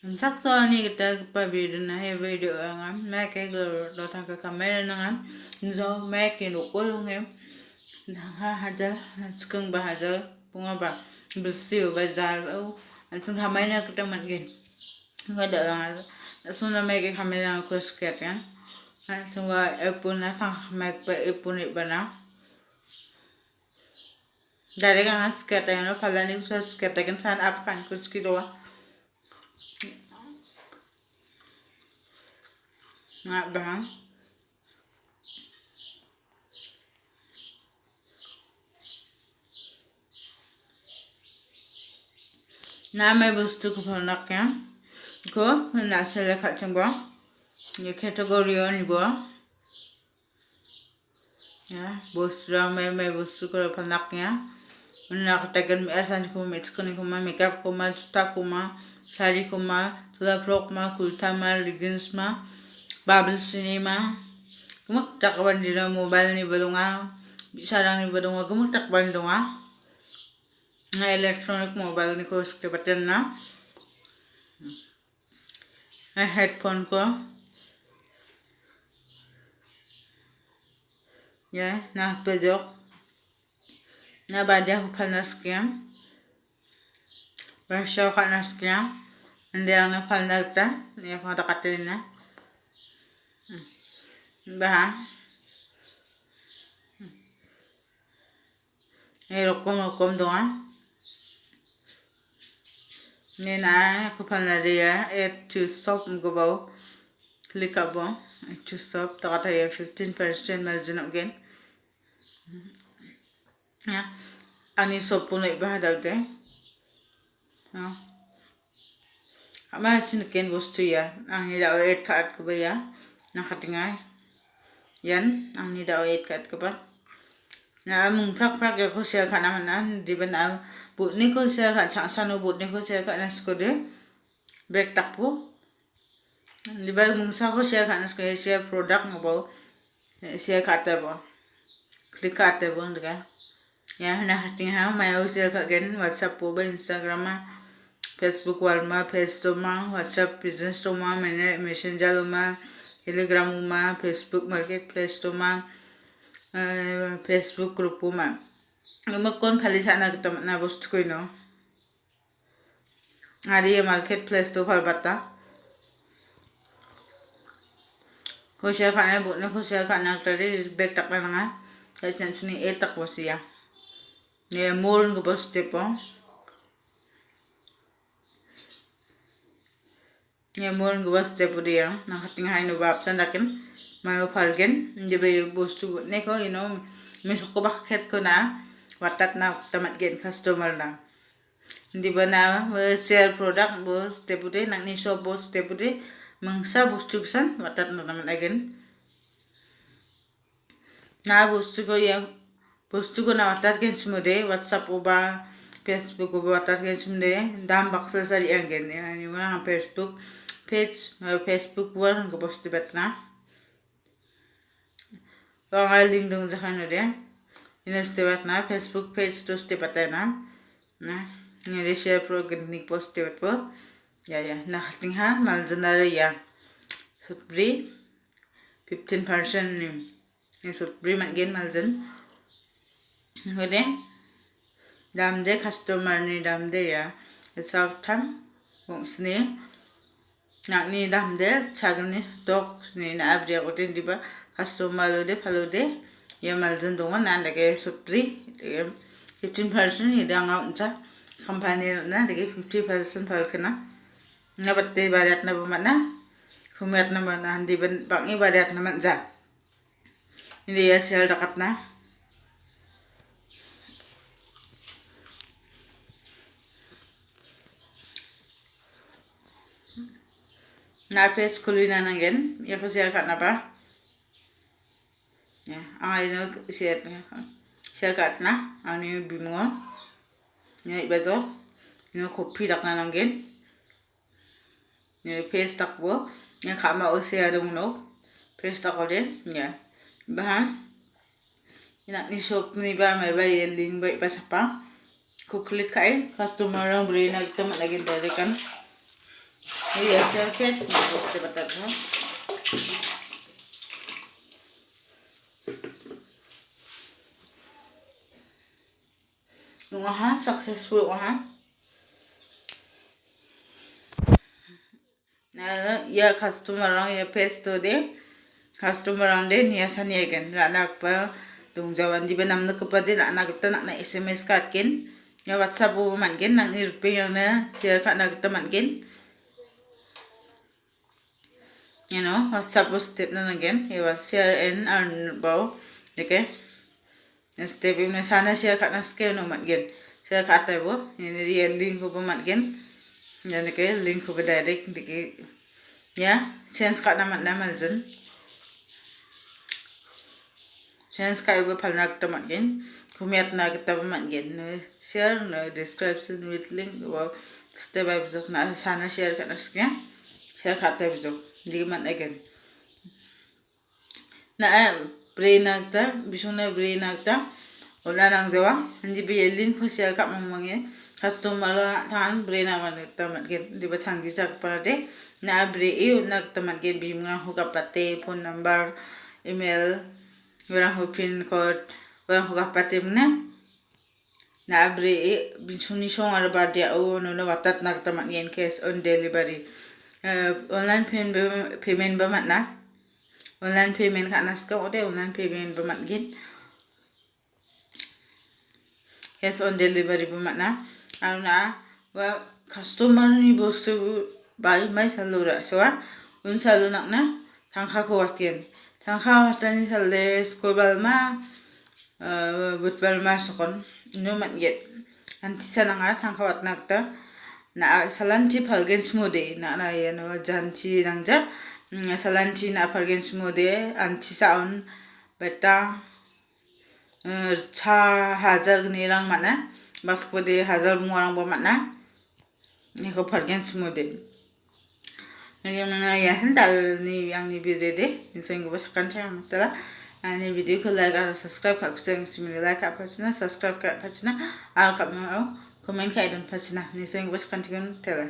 Sakto ni kita pa video na video ngan make do tangka kamera ngan zo make Noko yung ha hajar skung ba hajar punga ba bersih ba jar antung kamay na kita mangin ngada yang suna make kamera ko sket kan semua epun na tang make pa epun ibana dari kan sket yang pala ni so sket kan san up kan ko skito na bang na may bostu ko pala kan ko na sila kacang ba yung kategori ni ba ya bosturang may bostu ko pala kan nakatagan mi asan ko mix ko ni ko ma makeup ko ma juta ko ma sari ko ma tula frok ma kurta ma leggings ma babel cinema kumuk takban di na mobile ni balunga bisa lang ni balunga kumuk takban dunga na electronic mobile ni ko skripatan na headphone ko ya na pejok na badia ko panas kya bersyaw ka nas kya hindi lang na palnagta niya ko takatrin na bah rokom doang nena aku pala dia to stop go click up to stop takata ya 15% margin again ya ani sop pun iba daw de no ama sinken bostu ya ang ida et kat ko ba ya nakatingay yan ang ni daw et kat ko ba na mung prak ya ko siya ka naman na di ba na but ni ko siya ka sano but ni ko siya ka na sikode back takpo di ba mung sa ko siya ka na sikode siya product mo ba siya ka ta ba click ka ta ba nga ya nakatingay may siya ka gen WhatsApp po ba Instagram ma Facebook wal ma Facebook ma WhatsApp business to ma messenger ma Telegram ma Facebook marketplace to ma Facebook group ma magkon palisa na kita na bostu ko no ari marketplace to palbata ko siya ka na but na ko siya ka na tari back tak na nga kasi ni etak ko siya ni mall ko bostu po ni mall ko bostu po dia nakatinghay no babsan dakin mayo palgen di ba bostu ne ko misok ko bakit ko na watat na tamat gen customer na di ba na sell product bos tepude nang ni shop bos tepude mangsa bostu san watat na tamat again na bostu ko ya bostu ko na watat gen smude WhatsApp uba Facebook uba watat gen smude dam baksa sari again yani wala Facebook page Facebook wala ko bostu betna pangaling dong sa kano de inestibat na Facebook page to stipatay na ngeri share pro ganding post tibat po ya nakating ha maljanari ya sutbri 15% ni sutbri magin maljan ngode damde customer ni damde ya sak tham sni nakni damde chagni tok ni na abri ko tin diba customer lo de phalo de ya maljan dongan na lagi sutri 15% ida ngaunca company na lagi 50% falkena na batte barat na bumana humat na mana di bangi barat na manja ini ya sel dakat na pes kulina nangen ya ko sel kat na pa ya angay share kat na ani bimo ya ibato kopi dak na nanggen ya paste tak bo ya kama o share dong no paste tak ode ya bahan ina ni shopni ba maiba link ba ipasapa ko click kai customer ang brena ito malagin dari kan Iya share page na post batat mo. Nung successful na ya customer orang ya page to de customer orang de niya saniyagan anak pa dung jawan di benam na kapatid anak kita nak SMS katkin ya WhatsApp po mankin nang irpe na share ka na kita mankin WhatsApp po step na again ya share and earn bao okay step yung na sana share ka na skill no mankin share ka tayo ini real link ko po mankin yan okay link ko ba direct diki ya change ka naman dyan change ka iba pala na kita mankin kumiat na kita pa mankin share no description with link wow step by step na sana share ka na skill share ka tayo di man again na brena kita bisong na brena kita wala nang jawa hindi ba link ko share ka mamangin customer tan brena man kita mankin di ba changi chak para de na bre nak kita mankin bimang huka pate phone number email wala ho pin code wala huka pate na bre bisuni song arba dia no watat nak kita mankin cash on delivery online payment ba man na online payment ka nas ka ode online payment ba man gin cash on delivery ba man na wa customer ni bostu bai mai salura so unsalu nak na tangka ko wakin tangka watani salle skobal ma butbal ma sokon no man get anti sananga tangka wat nakta na salanti falgenchimoba na yan janti nangja salanti na falgenchimoba anti saon beta 6,000 nirang mana baskode 1,000 muarang ba mana ni ko falgenchimoba ngayon na yan dal ni yang ni video de nising ko sa kancha matala ani video ko like at subscribe ka kusang like ka pachna subscribe ka pachna al ka mo comment ka idon pachna nising ko sa kancha tela